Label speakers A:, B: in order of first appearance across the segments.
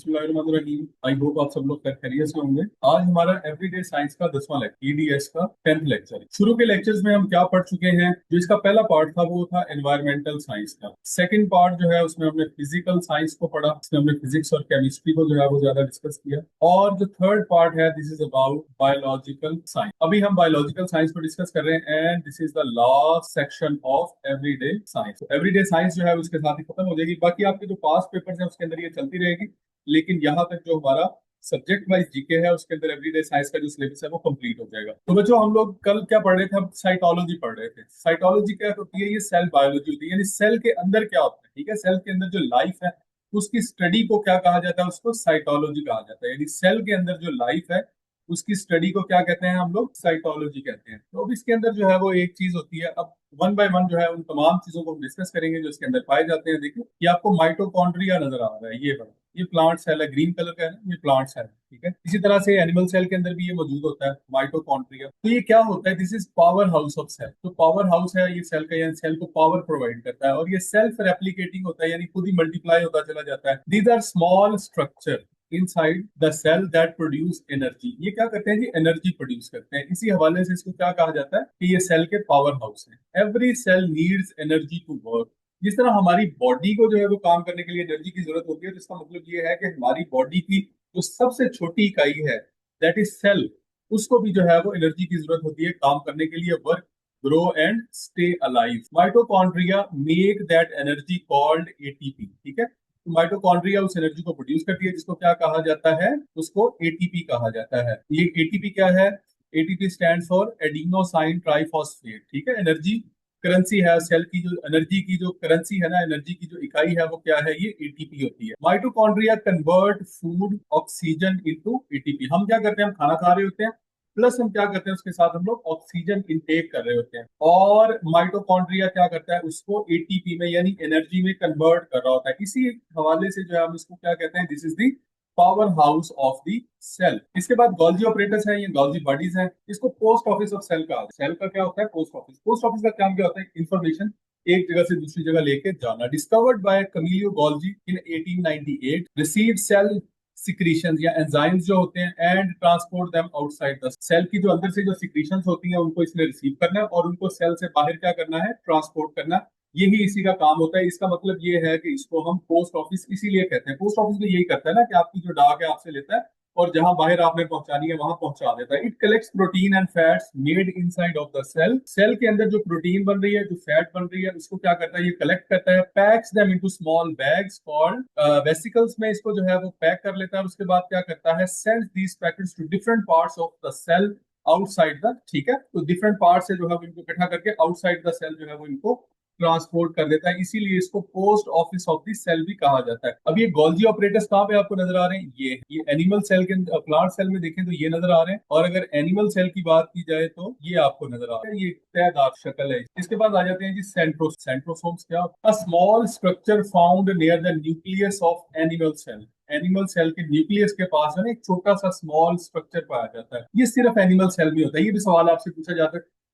A: I hope आप सब लोग खैरियत से होंगे। आज हमारा एवरीडे साइंस का 10वां लेक्चर, ईडीएस का 10th लेक्चर। शुरू के लेक्चर्स में हम क्या पढ़ चुके हैं? जो इसका पहला पार्ट था वो था एनवायरमेंटल साइंस का। सेकंड पार्ट जो है उसमें हमने फिजिकल साइंस को पढ़ा, इसमें हमने फिजिक्स और केमिस्ट्री को जो है वो ज्यादा डिस्कस किया। और जो थर्ड पार्ट है, this is about biological science. अभी हम बायोलॉजिकल साइंस को डिस्कस कर रहे हैं and this is the last section of everyday science. Everyday science जो है उसके साथ ही खत्म हो जाएगी। बाकी आपके जो पास्ट पेपर्स हैं उसके अंदर ये चलती रहेगी, लेकिन यहाँ तक जो हमारा सब्जेक्ट वाइज जीके है उसके अंदर एवरीडे साइंस का जो सिलेबस है वो कंप्लीट हो जाएगा। तो बच्चों, हम लोग कल क्या पढ़ रहे थे? हम साइटोलॉजी पढ़ रहे थे। साइटोलॉजी क्या होती है? ये सेल बायोलॉजी होती है, यानी सेल के अंदर क्या होता है। ठीक है, सेल के अंदर जो लाइफ है उसकी स्टडी को क्या कहा जाता है? उसको साइटोलॉजी कहा जाता है। यानी सेल के अंदर जो लाइफ है उसकी स्टडी को क्या कहते हैं? हम लोग साइटोलॉजी कहते हैं। तो अब इसके अंदर जो है वो एक चीज होती है। अब वन बाय वन जो है उन तमाम चीजों को डिस्कस करेंगे जो इसके अंदर पाए जाते हैं। देखिए, ये आपको माइटोकॉन्ड्रिया नजर आ रहा है, ये बड़ा, ये प्लांट सेल है, ग्रीन कलर का है ना, ये प्लांट सेल है। ठीक है, इसी तरह से एनिमल सेल के अंदर भी ये मौजूद होता है, माइटोकॉन्ड्रिया। तो ये क्या होता है? This is power house of cell. तो पावर हाउस है ये सेल का, यानी सेल को पावर प्रोवाइड करता है। और ये सेल्फ रेप्लिकेटिंग होता है, यानी खुद ही मल्टीप्लाई होता चला जाता है। These are small structure inside the cell that produce energy. ये क्या करते हैं जी? एनर्जी प्रोड्यूस करते हैं। इसी हवाले से इसको क्या कहा जाता है कि ये सेल के पावर हाउस है। Every cell needs energy to work. जिस तरह हमारी बॉडी को जो है वो काम करने के लिए एनर्जी की जरूरत होती है, तो इसका मतलब ये है कि हमारी बॉडी की जो सबसे छोटी इकाई है, दैट इज सेल, उसको भी जो है वो एनर्जी की जरूरत होती है काम करने के लिए, work, grow and stay alive. Mitochondria make that energy called ATP. ठीक है, तो माइटोकॉन्ड्रिया उस एनर्जी को प्रोड्यूस करती है जिसको क्या कहा जाता है? उसको एटीपी कहा जाता है। ये एटीपी क्या है? ATP stand for adenosine triphosphate. ठीक है, एनर्जी करेंसी है सेल की। जो एनर्जी की जो करेंसी है ना, एनर्जी की जो इकाई है वो क्या है? ये एटीपी होती है। Mitochondria convert food oxygen into ATP. हम क्या करते हैं? हम खाना खा रहे होते हैं, प्लस हम क्या करते हैं उसके साथ? हम लोग ऑक्सीजन इनटेक कर रहे होते हैं। और माइटोकॉन्ड्रिया क्या करता है? उसको एटीपी में यानी एनर्जी में कन्वर्ट कर रहा होता है। इसी हवाले से जो है हम इसको क्या कहते हैं? This is the power house of the cell. इसके बाद गॉल्जी ऑपरेटर्स हैं, ये गॉल्जी बॉडीज हैं। इसको पोस्ट ऑफिस ऑफ सेल का। सेल का क्या होता है? Post office. पोस्ट ऑफिस का काम क्या होता है? इंफॉर्मेशन एक जगह से दूसरी जगह लेके जाना। Discovered by Camillo Golgi in 1898, receive cell secretion या एंजाइम्स जो होते हैं and transport them outside the cell. की जो अंदर से जो सिक्रीशंस होती हैं उनको इसने रिसीव करना है और उनको सेल से बाहर क्या करना है? ट्रांसपोर्ट करना। यही इसी का काम होता है। इसका मतलब ये है कि इसको हम पोस्ट ऑफिस इसीलिए कहते हैं। पोस्ट ऑफिस भी यही करता है ना कि आपकी जो डाक है आपसे लेता है और जहां बाहर आपने पहुंचानी है वहां पहुंचा देता है। It collects protein and fats made inside of the cell. Cell के अंदर जो प्रोटीन बन रही है, जो फैट बन रही है, उसको क्या करता है? ये कलेक्ट करता है। PACS them into small bags called vesicles में इसको जो है वो पैक कर लेता है। उसके बाद क्या करता है? Sends these packets to different parts of the cell outside the. ठीक है, तो डिफरेंट पार्ट से जो है वो इनको इकट्ठा करके आउटसाइड द सेल जो है वो इनको ट्रांसपोर्ट कर देता है। इसीलिए इसको post office of the cell भी कहा जाता है। अब ये गोल्जी ऑपरेटर्स कहाँ पे आपको नजर आ रहे हैं? ये एनिमल सेल के, प्लांट सेल में देखें तो ये नजर आ रहे हैं, और अगर एनिमल सेल की बात की जाए तो ये आपको नजर आ रहा है। ये तयदार शक्ल है। इसके बाद आ जाते हैं जी सेंट्रोसोम्स। क्या? A small structure found near the nucleus of animal cell. Animal cell के न्यूक्लियस के पास है ना एक छोटा सा स्मॉल स्ट्रक्चर पाया जाता है। ये सिर्फ एनिमल सेल में होता है। ये भी सवाल आपसे पूछा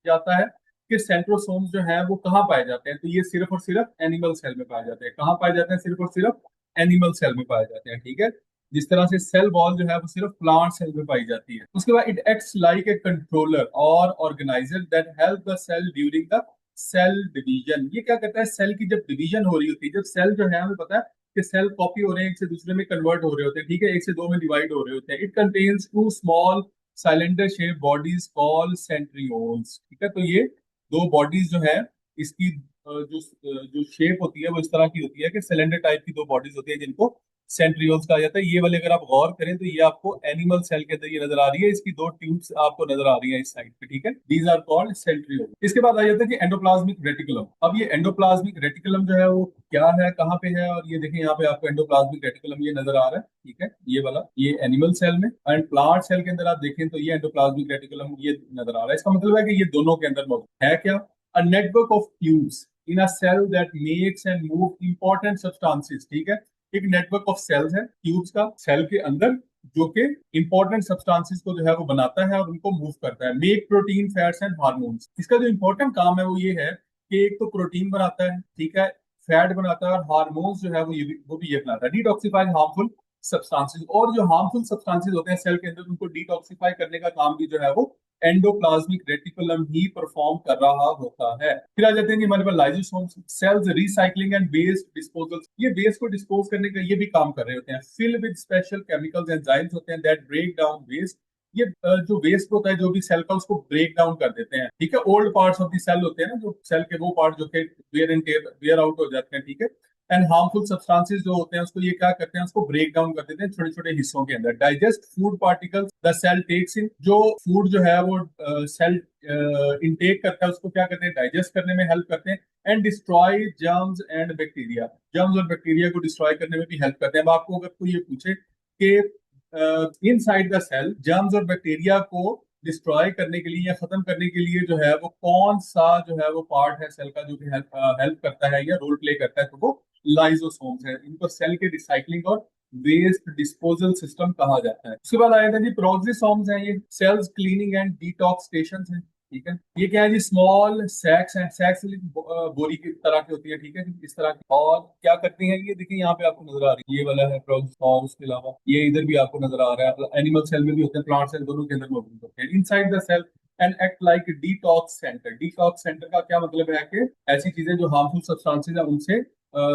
A: जाता है कि सेंट्रोसोम्स जो है वो कहाँ पाए जाते हैं? तो ये सिर्फ और सिर्फ एनिमल सेल में पाए जाते हैं। कहाँ पाए जाते हैं? सिर्फ और सिर्फ एनिमल सेल में पाए जाते हैं। ठीक है, जिस तरह से सेल वॉल जो है वो सिर्फ प्लांट सेल में पाई जाती है। उसके बाद it acts like a controller और organiser that help the cell during the cell division. ये क्या करता है? सेल की जब डिवीजन हो रही होती है, जब सेल जो है हमें पता है कि सेल कॉपी हो रहे हैं, एक से दूसरे में कन्वर्ट हो रहे होते हैं। ठीक है, एक से दो में डिवाइड हो रहे होते हैं। It contains two small cylinder shape bodies called centrioles. ठीक है, तो ये दो बॉडीज जो है इसकी जो शेप होती है वो इस तरह की होती है कि सिलेंडर टाइप की दो बॉडीज होती है जिनको सेंट्रियोल्स कहा जाता है। ये वाले अगर आप गौर करें तो ये आपको एनिमल सेल के अंदर ये नजर आ रही है। इसकी दो ट्यूब्स आपको नजर आ रही है इस साइड पे। ठीक है, दीज आर कॉल्ड सेंट्रियोल। इसके बाद आ जाता है कि एंडोप्लाज्मिक रेटिकुलम। अब ये एंडोप्लाज्मिक रेटिकुलम जो है वो क्या है, कहाँ पे है? और ये देखें यहाँ पे आपको एंडोप्लाज्मिक रेटिकुलम ये नजर आ रहा है। ठीक है, ये वाला, ये एनिमल सेल में। एंड प्लांट सेल के अंदर आप देखें तो ये एंडोप्लाज्मिक रेटिकुलम ये नजर आ रहा है। इसका मतलब है कि ये दोनों के अंदर मौजूद है। क्या? a network of tubes in a cell that makes and move important substances। ठीक है, एक नेटवर्क ऑफ सेल्स है, ट्यूब्स का, सेल के अंदर, जो कि इंपॉर्टेंट सब्सटेंसेस को जो है वो बनाता है और उनको मूव करता है। Make protein fats and hormones. इसका जो इंपॉर्टेंट काम है वो ये है कि एक तो प्रोटीन बनाता है, ठीक है, फैट बनाता है, और हार्मोन्स जो है वो भी ये बनाता है। डिटॉक्सिफाई हार्मफुल सब्सटेंसेस, और जो हार्मफुल सब्सटेंसेस होते हैं सेल के अंदर उनको डिटॉक्सिफाई करने का काम भी जो है वो एंडोप्लाज्मिक रेटिकुलम ही परफॉर्म कर रहा होता है। फिर आ जाते हैं कि हमारे पास lysosomes, cells recycling and waste disposal, ये वेस्ट को डिस्पोज करने का ये भी काम कर रहे होते हैं। Fill with special chemicals enzymes होते हैं दैट ब्रेक डाउन वेस्ट, ये जो वेस्ट होता है जो भी सेल का उसको ब्रेक डाउन कर देते हैं, ठीक है। Old parts of the cell होते हैं ना, जो सेल के वो पार्ट जो के wear and tear wear out हो जाते हैं, ठीक है। एंड हार्मफुल सब्सटेंसेस जो होते हैं उसको ये क्या करते हैं, उसको ब्रेक डाउन कर देते हैं छोटे छोटे हिस्सों के अंदर। Digest food particles the cell takes in, जो फूड जो है वो सेल इनटेक करता है उसको क्या करते हैं, डाइजेस्ट करने में हेल्प करते हैं। And destroy germs and bacteria, germs और बैक्टीरिया को डिस्ट्रॉय करने में भी हेल्प करते हैं। अब आपको अगर कोई ये पूछे कि इनसाइड द सेल जर्म्स और बैक्टीरिया को डिस्ट्रॉय करने के लिए या खत्म करने के लिए जो है वो कौन सा जो है वो पार्ट है सेल का जो कि हेल्प करता है या रोल प्ले करता है, तो वो लाइसोसोम्स है। इनको सेल के रिसाइकलिंग और वेस्ट डिस्पोजल सिस्टम कहा जाता है। उसके बाद आया था जी प्रोक्सिसोम्स हैं, ये cells cleaning and detox station है, ठीक है। ये क्या है जी, स्मॉल सैक्स हैं, सैक्स बोरी की तरह की होती है, ठीक है, इस तरह की। और क्या करती हैं ये, देखिए यहाँ पे आपको नजर आ रही है, ये वाला है प्रोक्स, और उसके अलावा ये इधर भी आपको नजर आ रहा है। एनिमल सेल में भी होते हैं, प्लांट सेल, दोनों के अंदर मौजूद होते हैं। Inside the cell and act like detox centre. Detox centre का क्या मतलब है कि ऐसी चीजें जो हार्मफुल सब्सटेंसेस है उनसे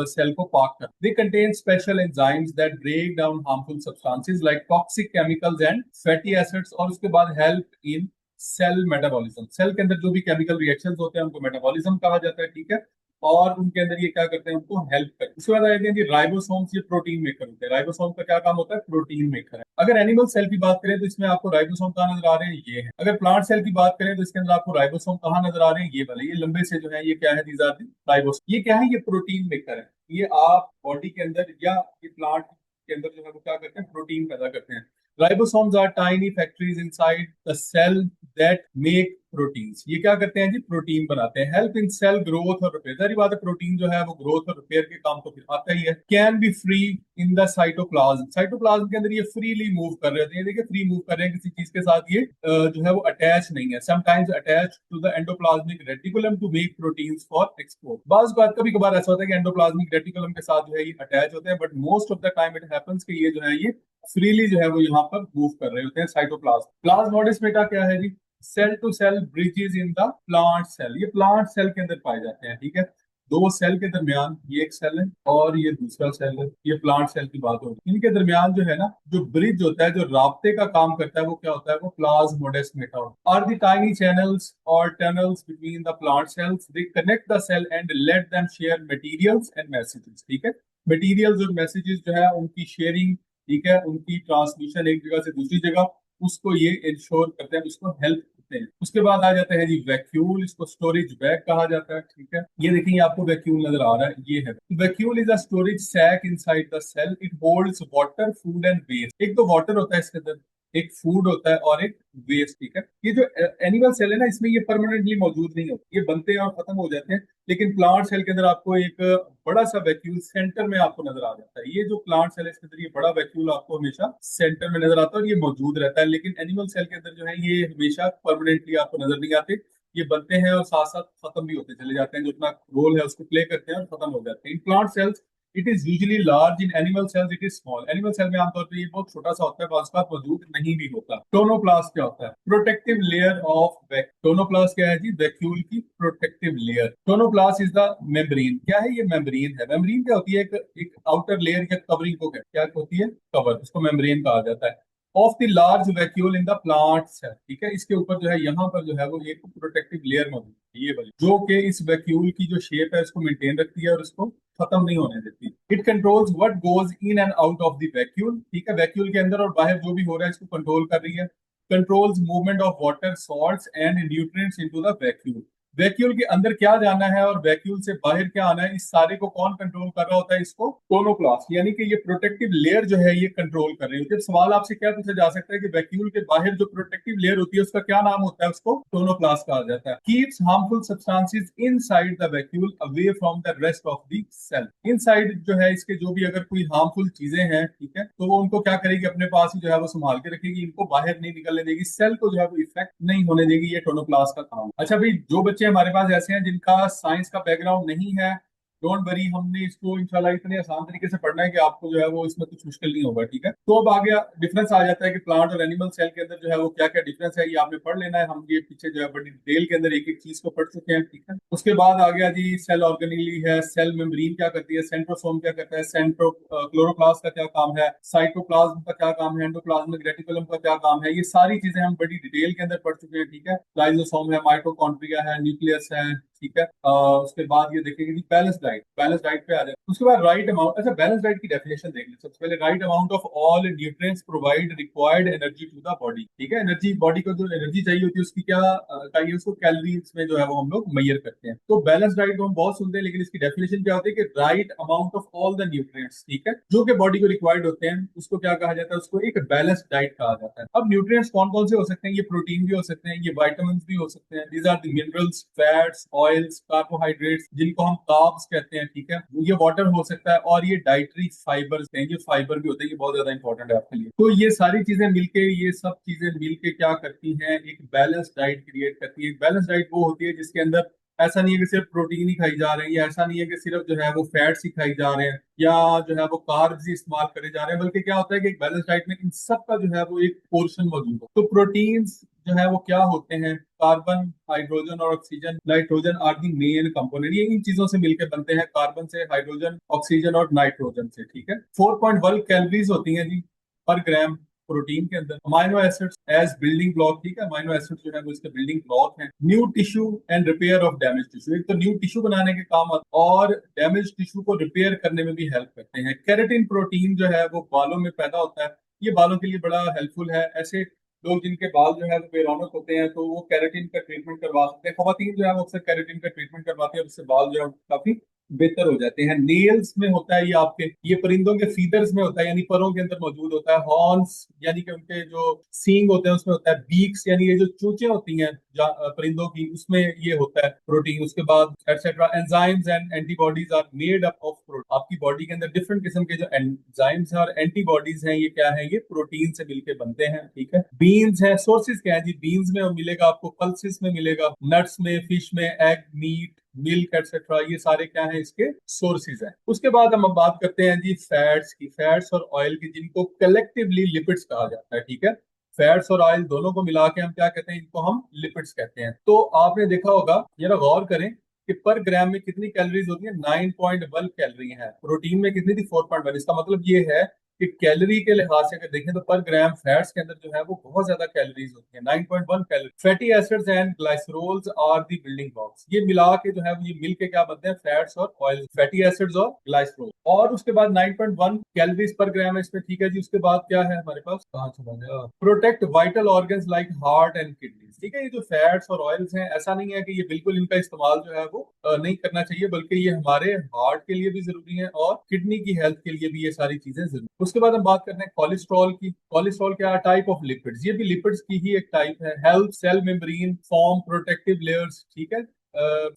A: सेल को पाक कर। They contain special enzymes that break down harmful substances like toxic chemicals and fatty acids, और उसके बाद help in cell metabolism. Cell के अंदर जो भी केमिकल रिएक्शंस होते हैं उनको मेटाबॉलिज्म कहा जाता है, ठीक है। और उनके अंदर ये क्या करते हैं, उनको हेल्प करते हैं। उसके बाद आते हैं कि राइबोसोम्स, ये प्रोटीन मेकर होते हैं। राइबोसोम का क्या काम होता है, प्रोटीन मेकर है। अगर एनिमल सेल की बात करें तो इसमें आपको राइबोसोम कहाँ नजर आ रहे हैं, ये है। अगर प्लांट सेल की बात करें तो इसके अंदर आपको राइबोसोम कहाँ नजर आ रहे हैं, ये वाले, ये लंबे से जो है ये क्या है, दीज आर दी राइबोसोम। ये क्या है, ये प्रोटीन मेकर है। ये आप बॉडी के अंदर या ये प्लांट के अंदर जो है वो क्या करते हैं, प्रोटीन पैदा करते हैं। Ribosomes are tiny factories inside the cell that make proteins. ये क्या करते हैं जी, प्रोटीन बनाते हैं। हेल्प इन सेल ग्रोथ और रिपेयर, सारी बात है, प्रोटीन जो है वो ग्रोथ और रिपेयर के काम तो फिर आता ही है। Can be free in the cytoplasm, cytoplasm के अंदर ये फ्रीली मूव कर रहे होते हैं, देखिए फ्री मूव कर रहे हैं, किसी चीज के साथ ये जो है वो अटैच नहीं है। Sometimes attach to the endoplasmic reticulum to make proteins for export. बात कभी कभार ऐसा होता है कि एंडोप्लाज्मिक रेटिकुलम के साथ जो है ये अटैच होते हैं, but most of the time it happens कि ये जो है ये फ्रीली जो है वो यहाँ पर मूव कर रहे होते हैं। साइटोप्लाज्म, प्लाज्मोडेस्माटा क्या है जी, cell to cell bridges in the plant cell, ये प्लांट सेल के अंदर पाए जाते हैं, ठीक है। दो सेल के दरमियान, ये एक सेल है और ये दूसरा सेल है, ये प्लांट सेल की बात होती है। इनके दरमियान जो है ना, जो ब्रिज होता है, जो राब्ते का काम करता है, वो क्या होता है, वो plasmodesmata are the tiny channels और tunnels between the plant cells, they connect the cell and let them share materials and messages, ठीक है। मटेरियल्स और मैसेजेस जो है उनकी शेयरिंग, ठीक है, उनकी ट्रांसमिशन एक जगह से दूसरी जगह, उसको ये इंश्योर करते हैं, उसको हेल्प करते हैं। उसके बाद आ जाते हैं जी वैक्यूल, इसको स्टोरेज बैग कहा जाता है, ठीक है। ये देखिए आपको वैक्यूल नजर आ रहा है, ये है vacuole, is a storage sac inside the cell, it holds water, food and waste. एक तो वाटर होता है इसके अंदर, एक फूड होता है और एक वेस्ट, ठीक है। ये जो एनिमल सेल है ना, इसमें ये परमानेंटली मौजूद नहीं होते, ये बनते हैं और खत्म हो जाते हैं। लेकिन प्लांट सेल के अंदर आपको एक बड़ा सा वैक्यूल सेंटर में आपको नजर आ जाता है। ये जो प्लांट सेल है इसके अंदर ये बड़ा वैक्यूल आपको हमेशा सेंटर में नजर आता है और ये मौजूद रहता है। लेकिन एनिमल सेल के अंदर जो है ये हमेशा परमानेंटली आपको नजर नहीं आते, ये बनते हैं और साथ साथ खत्म भी होते चले जाते हैं, जो अपना रोल है उसको प्ले करते हैं और खत्म हो जाते हैं। In plant cells it is usually large, in animal cells it is small. Animal cell में आमतौर पर ये बहुत छोटा सा होता है, बाज़ बात मौजूद नहीं भी होता। टोनोप्लास्ट क्या होता है, protective layer of vacuole. Tonoplast क्या है जी, वैक्यूल की protective layer. Tonoplast is the membrane, क्या है ये, मेम्ब्रेन है। मेम्ब्रेन क्या होती है, एक आउटर लेयर या कवरिंग को क्या होती है, कवर, उसको मेम्ब्रेन कहा जाता है। Of the large vacuole in the plant cell, ठीक है। इसके ऊपर जो है यहाँ पर जो है वो एक प्रोटेक्टिव लेयर मौजूद है, ये वाली, जो कि इस वैक्यूल की जो शेप है उसको मेंटेन रखती है और उसको खत्म नहीं होने देती। It controls what goes in and out of the vacuole, ठीक है। वैक्यूल के अंदर और बाहर जो भी हो रहा है इसको कंट्रोल कर रही है। Controls movement of water, salts and nutrients into the vacuole. Vacuole के अंदर क्या जाना है और वैक्यूल से बाहर क्या आना है, इस सारे को कौन कंट्रोल कर रहा होता है, इसको टोनोप्लास्ट, यानी कि ये प्रोटेक्टिव लेयर जो है ये कंट्रोल कर रही होती है। सवाल आपसे क्या पूछा जा सकता है कि वैक्यूल के बाहर जो प्रोटेक्टिव लेयर होती है उसका क्या नाम होता है, उसको टोनोप्लास्ट कहा जाता है। Keeps harmful substances inside the vacuole away from the rest of the cell. Inside जो है इसके जो भी अगर कोई हार्मफुल चीजें हैं, ठीक है, तो वो उनको क्या करेगी, अपने पास ही जो है वो संभाल के रखेगी, इनको बाहर नहीं निकलने देगी, सेल को जो है वो इफेक्ट नहीं होने देगी। ये टोनोप्लास्ट का काम। अच्छा भाई, जो बच्चे हमारे पास ऐसे हैं जिनका साइंस का बैकग्राउंड नहीं है डोंट वरी, हमने इसको इंशाल्लाह इतने आसान तरीके से पढ़ना है कि आपको जो है वो इसमें कुछ मुश्किल नहीं होगा, ठीक है। तो अब आगे डिफरेंस आ जाता है कि प्लांट और एनिमल सेल के अंदर जो है वो क्या क्या डिफरेंस है, ये आपने पढ़ लेना है। हम ये पीछे जो है बड़ी डिटेल के अंदर एक एक चीज को पढ़ चुके हैं, ठीक है। उसके बाद आ गया जी सेल ऑर्गेनेली है, सेल मेम्ब्रेन क्या करती है, सेंट्रोसोम क्या करता है, सेंट्रो क्लोरोप्लास्ट का क्या काम है, साइटोप्लाज्म का क्या काम है, एंडोप्लाज्मिक रेटिकुलम का क्या काम है, ये सारी चीजें हम बड़ी डिटेल के अंदर पढ़ चुके हैं, ठीक है। लाइजोसोम है, माइटोकॉन्ड्रिया है, न्यूक्लियस है, ठीक है। उसके बाद ये देखेंगे जी बैलेंस डाइट, बैलेंस डाइट पे आ जाए। उसके बाद राइट अमाउंट, अच्छा बैलेंस डाइट की डेफिनेशन देख लें सबसे पहले। Right amount of all nutrients provide required energy to the body, ठीक है। एनर्जी, बॉडी को जो एनर्जी चाहिए होती है उसकी क्या चाहिए, उसको कैलोरीज में जो है वो हम लोग मेजर करते हैं। तो बैलेंस डाइट को हम बहुत सुनते हैं, लेकिन इसकी डेफिनेशन क्या होती है कि right amount of all the nutrients, ठीक है, जो कि बॉडी को रिक्वायर्ड होते हैं, उसको क्या कहा जाता है, उसको एक बैलेंस डाइट कहा जाता है। अब न्यूट्रिएंट्स कौन कौन से हो सकते हैं, ये प्रोटीन भी हो सकते हैं, ये विटामिन भी हो सकते हैं। These are the minerals, fats, oils, carbohydrates, जिनको हम कार्ब्स कहते हैं, ठीक है। ये वाटर हो सकता है, और ये डाइटरी फाइबर्स हैं, ये फाइबर भी होते हैं, ये बहुत ज्यादा इंपॉर्टेंट है आपके लिए। तो ये सारी चीजें मिलके, ये सब चीजें मिलके क्या करती हैं, एक बैलेंस डाइट क्रिएट करती है। एक बैलेंस डाइट वो होती है जिसके अंदर ऐसा नहीं है कि सिर्फ प्रोटीन ही खाई जा रहे हैं, या ऐसा नहीं है कि सिर्फ जो है वो फैट्स ही खाई जा रहे हैं, या जो है वो कार्ब्स ही इस्तेमाल करे जा रहे हैं, बल्कि क्या होता है कि एक बैलेंस डाइट में इन सब का जो है वो एक पोर्शन मौजूद हो। तो प्रोटीन्स जो है वो क्या होते हैं, कार्बन, हाइड्रोजन और oxygen, nitrogen are the main component. ये इन चीजों से मिलकर बनते हैं, कार्बन से, हाइड्रोजन, ऑक्सीजन और नाइट्रोजन से, ठीक है। 4.1 कैलोरीज होती हैं जी पर ग्राम प्रोटीन के अंदर। Amino acids as building block, ठीक है, अमाइनो एसिड्स जो है वो इसके बिल्डिंग ब्लॉक हैं। New tissue and repair of damage tissue, एक तो न्यू टिश्यू बनाने के काम आते हैं और डैमेज टिश्यू को रिपेयर करने में भी हेल्प करते हैं। केराटिन प्रोटीन जो है वो बालों में पैदा होता है, ये बालों के लिए बड़ा हेल्पफुल है। ऐसे लोग जिनके बाल जो है वो बेरौनक होते हैं, तो वो केराटिन का ट्रीटमेंट करवा सकते हैं। खवातीन जो है वो अक्सर केराटिन का ट्रीटमेंट करवाती है, उससे बाल जो है काफी बेहतर हो जाते हैं। नेल्स में होता है ये आपके, ये परिंदों के फीदर्स में होता है, यानी परों के अंदर मौजूद होता है। हॉर्न्स यानी कि उनके जो सींग होते हैं उसमें होता है। बीक्स यानी ये जो चोंचें होती हैं परिंदों की, उसमें ये होता है प्रोटीन। उसके बाद et cetera. Enzymes and antibodies are made up of protein, आपकी बॉडी के अंदर डिफरेंट किस्म के जो एंजाइम्स हैं और एंटीबॉडीज हैं, ये क्या है, ये प्रोटीन से मिलकर बनते हैं, ठीक है। बीन्स है, सोर्सेज क्या है जी, बीन्स में मिलेगा आपको, पल्सेस में मिलेगा, नट्स में, फिश में, एग, मीट, मिल्क एटसेट्रा, ये सारे क्या है इसके सोर्सेज हैं। उसके बाद हम अब बात करते हैं जी फैट्स की, फैट्स और ऑयल की, जिनको कलेक्टिवली लिपिड्स कहा जाता है, ठीक है। फैट्स और ऑयल दोनों को मिला के हम क्या कहते हैं, इनको हम लिपिड्स कहते हैं। तो आपने देखा होगा, जरा गौर करें कि पर ग्राम में कितनी कैलोरीज होती है, 9.1 कैलोरी है। प्रोटीन में कितनी थी, 4.1। इसका मतलब ये है कि कैलोरी के लिहाज से अगर देखें तो पर ग्राम फैट्स के अंदर जो है वो बहुत ज्यादा कैलोरीज होती है, 9.1 calorie. Fatty acids and glycerols are the building blocks, ये मिला के जो है ये मिल के क्या बनते हैं, फैट्स और ऑयल, फैटी एसिड्स और ग्लाइसरोल। और उसके बाद 9.1 कैलोरीज पर ग्राम है इसमें, ठीक है जी। उसके बाद क्या है हमारे पास, कहाँ चला गया, protect vital organs like heart and kidney, ठीक है। ये जो फैट्स और ऑयल्स हैं, ऐसा नहीं है कि ये बिल्कुल इनका इस्तेमाल जो है वो नहीं करना चाहिए, बल्कि ये हमारे हार्ट के लिए भी जरूरी है और किडनी की हेल्थ के लिए भी ये सारी चीजें जरूरी। उसके बाद हम बात करते हैं कोलेस्ट्रॉल की। कोलेस्ट्रॉल क्या, टाइप ऑफ लिपिड्स, ये भी लिपिड्स की ही एक टाइप है। Help cell membrane form protective layers, ठीक है।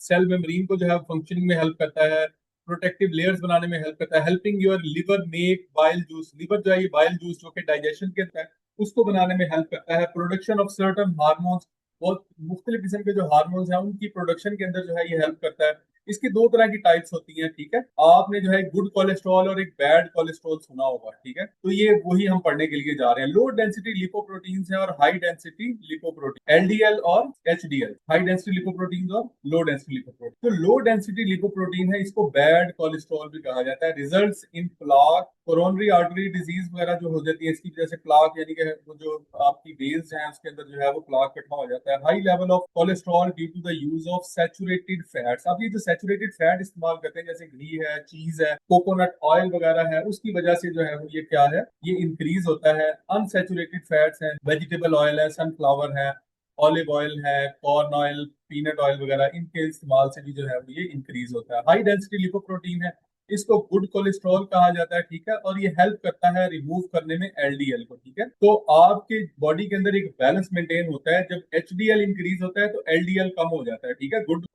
A: सेल मेम्ब्रेन को जो है फंक्शनिंग में हेल्प करता है, प्रोटेक्टिव लेयर्स बनाने में हेल्प करता है। Helping your liver make bile juice, liver जो है ये बाइल जूस जो कि डाइजेशन के अंदर है उसको बनाने में हेल्प करता है। प्रोडक्शन ऑफ सर्टन हार्मोन्स, बहुत मुख्तलिफ किस्म के जो हार्मोन्स हैं उनकी प्रोडक्शन के अंदर जो है ये हेल्प करता है। इसकी दो तरह की टाइप्स होती हैं, ठीक है। आपने जो है गुड कोलेस्ट्रॉल और एक बैड कोलेस्ट्रॉल सुना होगा, ठीक है। तो ये वही हम पढ़ने के लिए जा रहे हैं। लो डेंसिटी लिपोप्रोटीन्स है और हाई डेंसिटी लिपोप्रोटीन, एलडीएल और एचडीएल, हाई डेंसिटी लिपोप्रोटीन्स और लो डेंसिटी लिपोप्रोटीन। तो लो डेंसिटी लिपोप्रोटीन है, इसको बैड कोलेस्ट्रॉल भी कहा जाता है। Results in plaque, coronary artery disease वगैरह जो हो जाती है इसकी वजह से, प्लाक यानी कि वो जो आपकी वेन्स हैं उसके अंदर जो है वो प्लाक इकट्ठा हो जाता है। High level of cholesterol due to the use of saturated fats, अब ये जो सैचुरेटेड फैट इस्तेमाल करते हैं जैसे घी है, चीज है, कोकोनट ऑयल वगैरह है, उसकी वजह से जो है वो ये क्या है, ये इंक्रीज होता है। अनसैचुरेटेड फैट्स हैं, वेजिटेबल ऑयल है, सनफ्लावर है, ऑलिव ऑयल है, कॉर्न ऑयल, पीनट ऑयल वगैरह, इनके इस्तेमाल से भी जो है वो ये इंक्रीज होता है। हाई डेंसिटी लिपोप्रोटीन है, इसको गुड कोलेस्ट्रॉल कहा जाता है, ठीक है। और ये हेल्प करता है रिमूव करने में एलडीएल को, ठीक है। तो आपके बॉडी के अंदर एक बैलेंस मेंटेन होता है, जब एचडीएल इंक्रीज होता है तो एलडीएल कम हो जाता है, ठीक है। गुड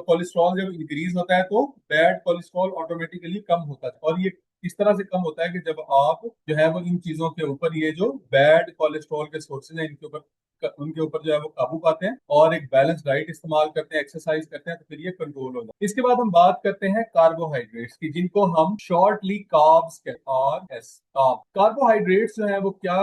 A: कोलेस्ट्रॉल जब इंक्रीज होता है तो बैड कोलेस्ट्रॉल ऑटोमेटिकली कम होता है। और ये इस तरह से कम होता है कि जब आप जो है वो इन चीजों के ऊपर, ये जो बैड कोलेस्ट्रॉल के सोर्सेज हैं इनके ऊपर उनके ऊपर जो है वो काबू पाते हैं और एक बैलेंस डाइट इस्तेमाल करते हैं, एक्सरसाइज करते हैं, तो फिर ये कंट्रोल हो जाता है। इसके बाद हम बात करते हैं कार्बोहाइड्रेट्स की, जिनको हम शॉर्टली कार्ब्स कहते हैं। और एस कार्बोहाइड्रेट्स जो है वो क्या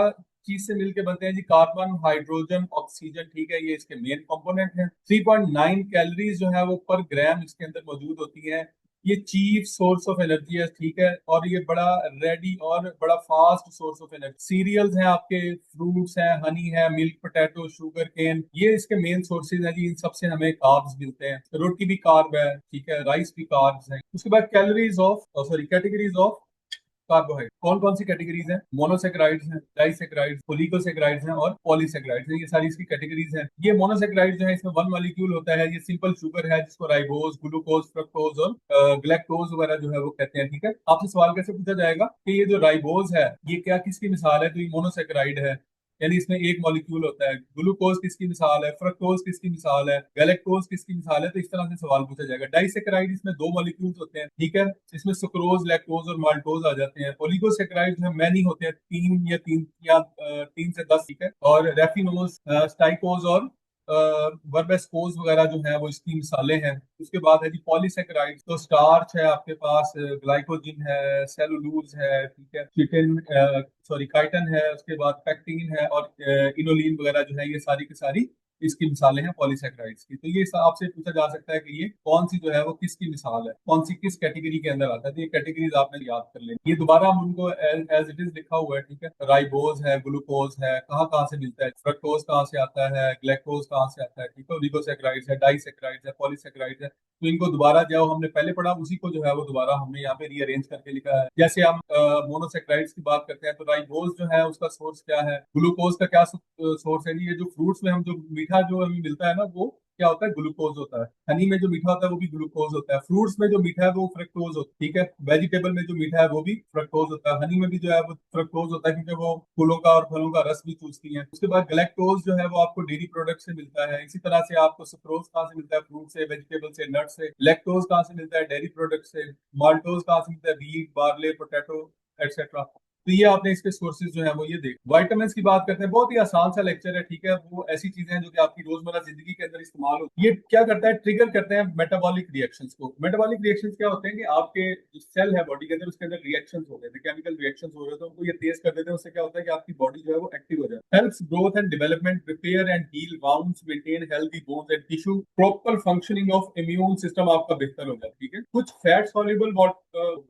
A: चीज से मिलकर बनते हैं जी? कार्बन, हाइड्रोजन, ऑक्सीजन, ठीक है, ये इसके मेन कंपोनेंट हैं। 3.9 कैलोरीज जो है वो पर ग्राम इसके अंदर मौजूद होती है। ये चीफ सोर्स ऑफ एनर्जी है, ठीक है, और ये बड़ा रेडी और बड़ा fast source of energy. Cereals हैं आपके, फ्रूट्स हैं, हनी है, मिल्क, पोटैटो, शुगर केन, ये इसके मेन सोर्सेज हैं जी। इन सबसे हमें कार्ब्स मिलते हैं। रोटी भी कार्ब है, ठीक है, राइस भी कार्ब्स है। उसके बाद calories of sorry categories of carbohydrate कौन कौन सी कैटेगरीज हैं? मोनोसेक्राइड्स हैं, डाइसेक्राइड्स, ओलिगोसेक्राइड्स हैं और पॉलीसेक्राइड्स हैं। ये सारी इसकी कैटेगरीज हैं। ये मोनोसेक्राइड जो है इसमें वन मॉलिक्यूल होता है। ये सिंपल शुगर है जिसको राइबोज, ग्लूकोज, फ्रक्टोज और ग्लैक्टोज वगैरह जो है वो कहते हैं, ठीक है। आपसे सवाल कैसे पूछा जाएगा कि ये जो राइबोज है ये क्या किसकी मिसाल है? तो ये मोनोसेक्राइड है, यानी इसमें एक मॉलिक्यूल होता है। ग्लूकोज किसकी मिसाल है? फ्रक्टोज किसकी मिसाल है? गैलेक्टोज किसकी मिसाल है? तो इस तरह से सवाल पूछा जाएगा। डाइसेक्राइड इसमें दो मॉलिक्यूल्स होते हैं, ठीक है, इसमें सुक्रोज, लैक्टोज और माल्टोज आ जाते हैं। ओलिगोसेक्राइड जो है मैनी होते हैं, तीन से 10, ठीक है, और रेफिनोज, स्टाइकोज और वर्बेस्कोज वगैरह जो है वो इसकी मिसालें हैं। उसके बाद है जी पॉलीसेकेराइड, तो स्टार्च है आपके पास, ग्लाइकोजिन है, सेलुलोज है, ठीक है, चिटिन सॉरी काइटन है, उसके बाद पैक्टिन है और इनोलिन वगैरह जो है ये सारी की सारी इसकी मिसालें हैं पॉलीसेकेराइड्स की। तो ये आपसे पूछा जा सकता है कि ये कौन सी जो है वो किसकी मिसाल है, कौन सी किस कैटेगरी के अंदर आता है। तो ये कैटेगरीज आपने याद कर लेनी। ये दोबारा हम उनको एज इट इज लिखा हुआ है, ठीक है। राइबोज है, ग्लूकोज है, कहाँ कहाँ से मिलता है, फ्रक्टोज कहाँ से आता है, ग्लैक्टोज कहाँ से आता है, ठीक है, ओलिगोसेक्राइड्स है, डाइसेक्राइड्स है, पॉलीसेक्राइड्स है। तो इनको दोबारा जो हमने पहले पढ़ा उसी को जो है वो दोबारा हमने यहाँ पे रीअरेंज करके लिखा है। जैसे हम मोनोसेक्राइड्स की बात करते हैं तो राइबोज जो है उसका सोर्स क्या है, ग्लूकोज का क्या सोर्स है? ये जो फ्रूट्स में हम जो मीठा जो हमें मिलता है ना वो क्या होता है? ग्लूकोज होता है। हनी में जो मीठा होता है वो भी ग्लूकोज होता है। फ्रूट्स में जो मीठा है वो फ्रक्टोज होता है, ठीक है। वेजिटेबल में जो मीठा है वो भी फ्रक्टोज होता है। हनी में भी जो है वो फ्रक्टोज होता है क्योंकि वो फूलों का और फलों का रस भी चूसती है। उसके बाद गैलेक्टोज जो है वो आपको डेयरी प्रोडक्ट से मिलता है। इसी तरह से आपको सुक्रोज कहाँ से मिलता है? फ्रूट से, वेजिटेबल से, नट से। लैक्टोज कहाँ से मिलता है? डेयरी प्रोडक्ट से। माल्टोज कहाँ से मिलता है? Wheat, barley, potato etcetera. तो ये आपने इसके सोर्सेज जो है वो ये देख। वाइटामिन की बात करते हैं, बहुत ही आसान सा लेक्चर है, ठीक है। वो ऐसी चीजें हैं जो कि आपकी रोजमर्रा जिंदगी के अंदर इस्तेमाल होती है। ये क्या करता है? ट्रिगर करते हैं मेटाबॉलिक रिएक्शंस को। मेटाबॉलिक रिएक्शंस क्या होते हैं कि आपके जो सेल है बॉडी के अंदर उसके अंदर रिएक्शंस हो रहे थे, केमिकल रिएक्शंस हो रहे थे, उनको ये तेज कर देते हैं। उससे क्या होता है कि आपकी बॉडी जो है वो एक्टिव हो जाए। Helps growth and development, repair and heal wounds, maintain healthy bones and tissue, proper functioning of immune system आपका बेहतर हो जाए, ठीक है। कुछ फैट सॉल्युबल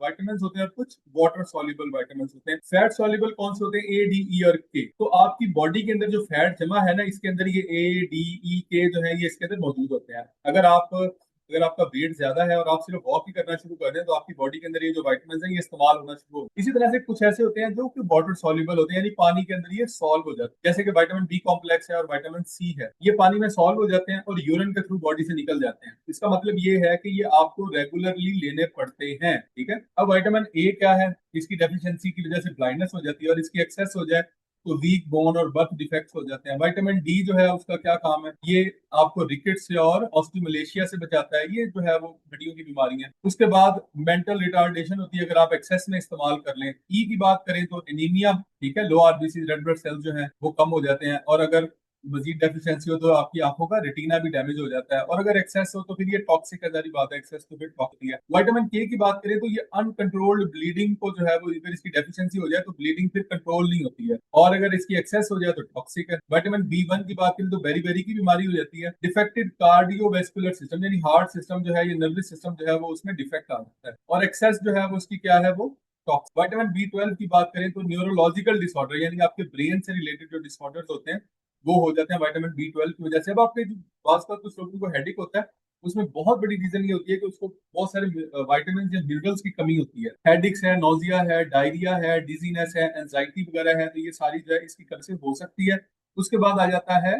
A: वाइटामिन होते हैं और कुछ वाटर सॉल्युबल वाइटामिन होते हैं। फैट सॉल्युबल कौन से होते हैं? ए, डी, ई और के। तो आपकी बॉडी के अंदर जो फैट जमा है ना इसके अंदर ये ए, डी, ई, के जो है ये इसके अंदर मौजूद होते हैं। अगर आपका वेट ज्यादा है और आप सिर्फ वॉक ही करना शुरू कर दें तो आपकी बॉडी के अंदर ये जो वाइटामिन है ये इस्तेमाल होना शुरू हो। इसी तरह से कुछ ऐसे होते हैं जो कि वाटर सॉल्युबल होते हैं, यानी पानी के अंदर ये सॉल्व हो जाते हैं। जैसे कि विटामिन बी कॉम्प्लेक्स है और विटामिन सी है, ये पानी में सॉल्व हो जाते हैं और यूरिन के थ्रू बॉडी से निकल जाते हैं। इसका मतलब ये है कि ये आपको रेगुलरली लेने पड़ते हैं, ठीक है। अब विटामिन ए क्या है? इसकी डेफिशिएंसी की वजह से ब्लाइंडनेस हो जाती है और इसकी एक्सेस हो जाए तो वीक बोन और बर्थ डिफेक्ट्स हो जाते हैं। विटामिन डी जो है उसका क्या काम है? ये आपको रिकेट्स से और ऑस्टियोमलेशिया से बचाता है। ये जो है वो हड्डियों की बीमारी है। उसके बाद मेंटल रिटार्डेशन होती है अगर आप एक्सेस में इस्तेमाल कर लें। ई की बात करें तो एनीमिया, ठीक है, लो आरबीसी, रेड ब्लड सेल्स जो है वो कम हो जाते हैं। और अगर मजीद डेफिशिएंसी हो तो आपकी आंखों का रेटिना भी डैमेज हो जाता है। और अगर एक्सेस हो तो फिर ये टॉक्सिक है, सारी बात है, एक्सेस तो फिर टॉक्सिक है। विटामिन के की बात करें तो ये अनकंट्रोल्ड ब्लीडिंग को जो है वो अगर इसकी डेफिशिएंसी हो जाए तो ब्लीडिंग फिर कंट्रोल नहीं होती है, और अगर इसकी एक्सेस हो जाए तो टॉक्सिक है। विटामिन बी वन की बात करें तो बेरी बेरी की बीमारी हो जाती है। डिफेक्टेड कार्डियोवेस्कुलर सिस्टम, यानी हार्ट सिस्टम जो है, ये नर्वस सिस्टम जो है वो उसमें डिफेक्ट आ जाता है। और एक्सेस जो है वो उसकी क्या है? वो टॉक्स। विटामिन बी 12 की बात करें तो न्यूरोलॉजिकल डिसऑर्डर, यानी आपके ब्रेन से रिलेटेड जो डिसऑर्डर्स होते हैं वो हो जाते हैं विटामिन बी 12 की वजह से। अब आपके जो पास का कुछ लोगों को हेडेक होता है उसमें बहुत बड़ी रीजन ये होती है कि उसको बहुत सारे विटामिन या मिनरल्स की कमी होती है। हेडिक्स है, नोजिया है, डायरिया है, डिजीनेस है, एंजाइटी वगैरह है, तो ये सारी जो है इसकी कमी से हो सकती है। उसके बाद आ जाता है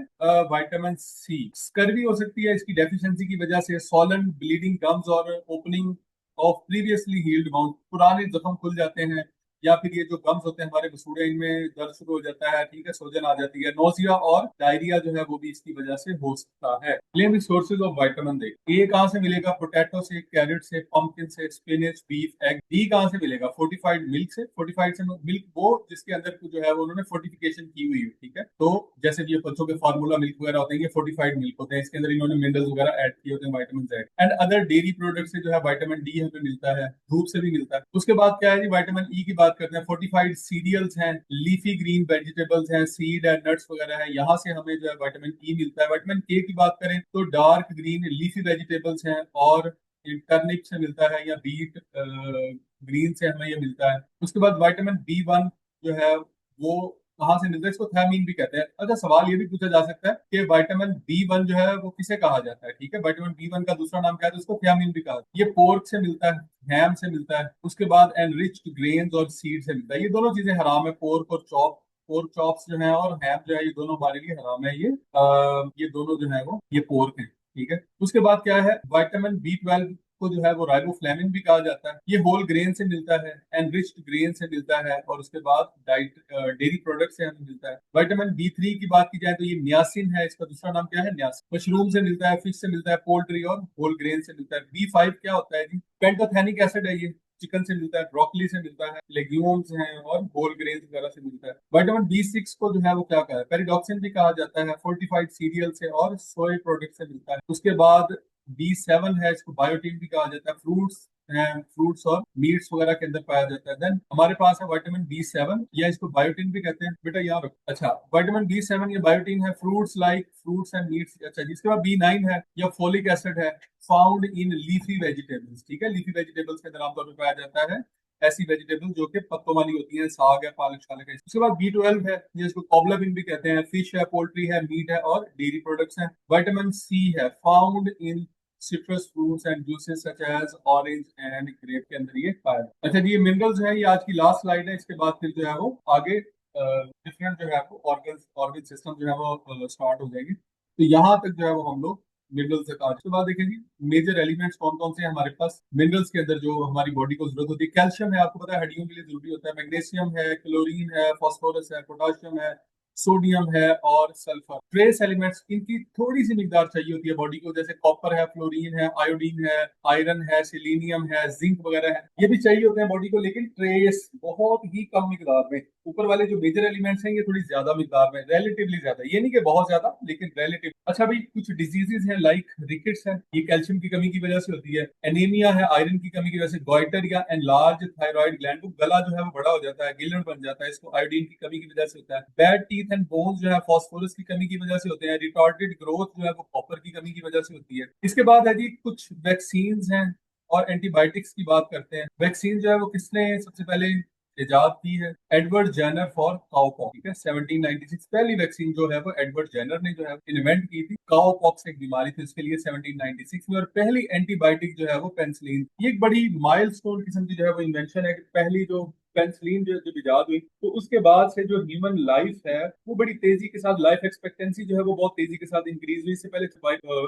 A: विटामिन सी। स्कर्वी हो सकती है इसकी डेफिशिएंसी की वजह से। सॉलन, ब्लीडिंग गम्स और opening of previously healed wound, पुराने जख्म खुल जाते हैं या फिर ये जो गम्स होते हैं हमारे मसूड़े, इनमें दर्द शुरू हो जाता है, ठीक है, सोजन आ जाती है, नोजिया और डायरिया जो है वो भी इसकी वजह से हो सकता है। Name sources of vitamin D. A कहाँ से मिलेगा? पोटैटो से, कैरेट से, पंपकिन से, स्पिनच, बीफ, एग। डी कहाँ से मिलेगा? फोर्टिफाइड मिल्क से। फोर्टिफाइड से मिल्क वो जिसके अंदर जो है वो उन्होंने फोर्टिफिकेशन की हुई है, ठीक है। तो जैसे ये बच्चों के फार्मूला मिल्क वगैरह होते हैं, ये फोर्टिफाइड मिल्क होते हैं, इसके अंदर इन्होंने मिनरल्स वगैरह ऐड किए होते हैं, vitamin add. And other dairy product से जो है विटामिन डी हमें मिलता है, धूप से भी मिलता है। उसके बाद क्या है जी, विटामिन ई की बात करते हैं। फोर्टिफाइड सीरियल्स हैं, लीफी ग्रीन वेजिटेबल्स हैं, सीड एंड नट्स वगैरह है, यहाँ से हमें जो है विटामिन ई मिलता है। विटामिन के की बात करें तो डार्क ग्रीन लीफी वेजिटेबल्स हैं और टर्निप से मिलता है, या बीट ग्रीन से हमें ये मिलता है। उसके बाद विटामिन बी 1 जो है वो कहाँ से मिलता है? इसको थायमीन भी कहते हैं। अच्छा, सवाल ये भी पूछा जा सकता है कि विटामिन बी 1 जो है वो किसे कहा जाता है, ठीक है। विटामिन बी 1 का दूसरा नाम क्या है? तो उसको थियामीन भी कहा जाता है। ये पोर्क से मिलता है, हैम से मिलता है, उसके बाद एनरिच्ड ग्रेन्स और सीड से मिलता है। ये दोनों चीजें हराम है, पोर्क और चॉप। पोर्क चॉप्स जो है और हैम जो है, ये दोनों हमारे लिए हराम है। ये दोनों जो है वो ये पोर्क है, ठीक है। उसके बाद क्या है? विटामिन बी 12 को जो है वो राइबोफ्लेविन भी कहा जाता है। ये होल ग्रेन से मिलता है, एनरिच्ड ग्रेन से मिलता है, और उसके बाद डाइट डेयरी प्रोडक्ट से हमें मिलता है। विटामिन बी 3 की बात की जाए तो ये नियासिन है, इसका दूसरा नाम क्या है? नियासिन। मशरूम से मिलता है, फिश से मिलता है, पोल्ट्री और होल ग्रेन से मिलता है। बी 5 क्या होता है जी? पेंटोथेनिक एसिड है, ये चिकन से मिलता है, ब्रोकली से मिलता है, लेग्यूम्स हैं और होल ग्रेन वगैरह से मिलता है। विटामिन बी 6 को जो है वो क्या कहा है? पेरिडॉक्सिन भी कहा जाता है, फोर्टिफाइड सीरियल से और सोय प्रोडक्ट से मिलता है। उसके बाद बी 7 है, इसको बायोटिन भी कहा जाता है, फ्रूट्स हैं, फ्रूट्स और मीट्स वगैरह के अंदर पाया जाता है। देन हमारे पास है विटामिन बी 7, या इसको बायोटिन भी कहते हैं, बेटा याद रखो। अच्छा, विटामिन बी 7 या बायोटिन है, fruits like fruits and meets. अच्छा, जिसके बाद बी 9 है, या फोलिक एसिड है, फाउंड इन लीफी वेजिटेबल्स, ठीक है। लीफी वेजिटेबल्स के अंदर आमतौर पर पाया जाता है, ऐसी वेजिटेबल जो कि पत्तों वाली होती है, साग है, पालक शालक है। उसके बाद बी 12 है, जिसको कोबलामिन भी कहते हैं, फिश है, पोल्ट्री है, मीट है और डेयरी प्रोडक्ट्स हैं। विटामिन सी है, found in citrus fruits and juices such as orange and grape के अंदर ये पाया जाता है। अच्छा जी, ये मिनरल्स है, ये आज की लास्ट स्लाइड है। इसके बाद फिर जो है वो आगे डिफरेंट जो है आपको ऑर्गन ऑर्गन सिस्टम जो है वो स्टार्ट हो जाएगी। तो यहाँ तक जो है वो हम लोग मिनरल्स तक आज के बाद देखेंगे। मेजर एलिमेंट्स कौन कौन से हैं हमारे पास मिनरल्स के अंदर जो हमारी बॉडी को जरूरत होती है? कैल्शियम है, आपको पता है हड्डियों के लिए जरूरी होता है। मैग्नीशियम है, क्लोरीन है, फास्फोरस है, पोटाशियम है, सोडियम है और सल्फर। ट्रेस एलिमेंट्स, इनकी थोड़ी सी मिकदार चाहिए होती है बॉडी को, जैसे कॉपर है, फ्लोरीन है, आयोडीन है, आयरन है, सिलीनियम है, जिंक वगैरह है, ये भी चाहिए होते हैं बॉडी को, लेकिन ट्रेस बहुत ही कम मिकदार में। ऊपर वाले जो मेजर एलिमेंट्स हैं ये थोड़ी ज्यादा मिकदार में, रिलेटिवली ज्यादा, ये नहीं कि बहुत ज्यादा, लेकिन रिलेटिव। अच्छा भाई, कुछ डिजीजेस हैं लाइक रिकेट्स है, ये कैल्शियम की कमी की वजह से होती है। एनीमिया है, आयरन की कमी की वजह से। गॉइटर या एनलार्ज थायराइड ग्लैंड, वो गला जो है वो बड़ा हो जाता है, गिल्लड़ बन जाता है, इसको आयोडीन की कमी की वजह से होता है। बैड टीथ एंड बोन्स जो है फास्फोरस की कमी की वजह से होते हैं। रिटार्डेड ग्रोथ जो है वो कॉपर की कमी की वजह से होती है। इसके बाद है जी कुछ वैक्सीन हैं और एंटीबायोटिक्स की बात करते हैं। वैक्सीन जो है वो किसने सबसे पहले इजाद की है? एडवर्ड जेनर फॉर काउपॉक्स, ठीक है। 1796 पहली वैक्सीन जो है वो एडवर्ड जेनर ने जो है इन्वेंट की थी। काउपॉक्स एक बीमारी थी उसके लिए 1796 में। और पहली एंटीबायोटिक जो है वो पेनिसिलिन। ये एक बड़ी माइलस्टोन किस्म की जो है वो इन्वेंशन है कि पहली जो पेनिसिलिन जो जब इजाद हुई, तो उसके बाद से जो ह्यूमन लाइफ है वो बड़ी तेजी के साथ, लाइफ एक्सपेक्टेंसी जो है वो बहुत तेजी के साथ इंक्रीज हुई। इससे पहले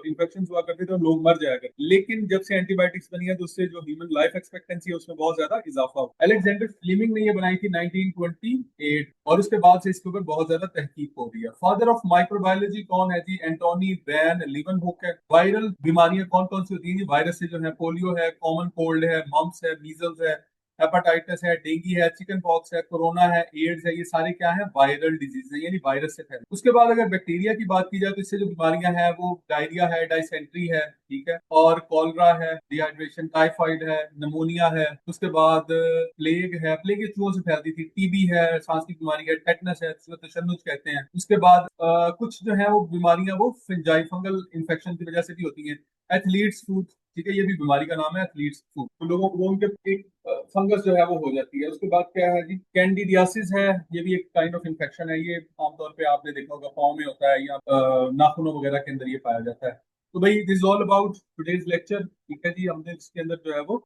A: इन्फेक्शन हुआ करते थे और लोग मर जाया करते, लेकिन जब से एंटीबायोटिक्स बनी है तो उससे जो ह्यूमन लाइफ एक्सपेक्टेंसी है उसमें बहुत ज्यादा इजाफा हुआ। अलेक्जेंडर फ्लेमिंग ने ये बनाई थी 1928, और उसके बाद से इसके ऊपर बहुत ज्यादा तहकीक हो रही है। फादर ऑफ माइक्रोबायोलॉजी कौन है जी? एंटोनी वैन लीवनहुक है। वायरल बीमारियां कौन कौन सी होती है? वायरस से जो है पोलियो है, कॉमन कोल्ड है, मम्स है, मीजल्स है, हेपाटाइटिस है, डेंगू है, चिकन पॉक्स है, कोरोना है, एड्स है, ये सारे क्या है? वायरल डिजीज है, यानी वायरस से फैले। उसके बाद अगर बैक्टीरिया की बात की जाए तो इससे जो बीमारियां हैं वो डायरिया है, डाइसेंट्री है, ठीक है, और कॉलरा है, डिहाइड्रेशन, टाइफाइड है, नमोनिया है। उसके बाद प्लेग है, प्लेग ये चूहों से फैलती थी। टीबी है, सांस की बीमारी है, टेटनस है, जिसको तशन्नुज कहते हैं। उसके बाद कुछ जो है वो बीमारियां वो फिंजाई फंगल इन्फेक्शन की वजह से भी होती हैं। एथलीट्स फूट, ठीक है, ये भी बीमारी का नाम है, एथलीट्स फूट। तो लोगों को उनके एक फंगस जो है वो हो जाती है। उसके बाद क्या है जी? कैंडिडियासिस है, ये भी एक काइंड ऑफ इन्फेक्शन है। ये आमतौर पे आपने देखा होगा पाँव में होता है या नाखूनों वगैरह के अंदर ये पाया जाता है। तो भाई this all about today's lecture, ठीक है जी। हमने इसके अंदर जो है वो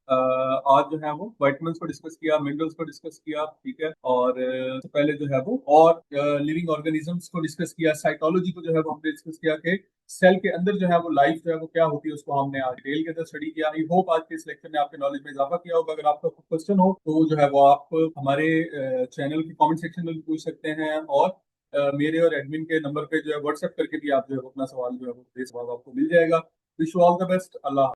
A: आज जो है वो वाइटमिनस को डिस्कस किया, मिनरल्स को डिस्कस किया, ठीक है, और सबसे पहले जो है वो और लिविंग ऑर्गेनिजम्स को डिस्कस किया, साइटोलॉजी को जो है वो हमने डिस्कस किया कि सेल के अंदर जो है वो लाइफ जो है वो क्या होती है उसको हमने आज डिटेल के अंदर स्टडी किया। आई होप आज के इस लेक्चर ने आपके नॉलेज में इजाफा किया होगा। अगर आपका कोई क्वेश्चन हो तो जो है वो आप हमारे चैनल के कमेंट सेक्शन में भी पूछ सकते हैं, और मेरे और एडमिन के नंबर पे जो है व्हाट्सएप करके भी आप जो है अपना सवाल जो है वो आपको मिल जाएगा। Wish you all the best. Allah.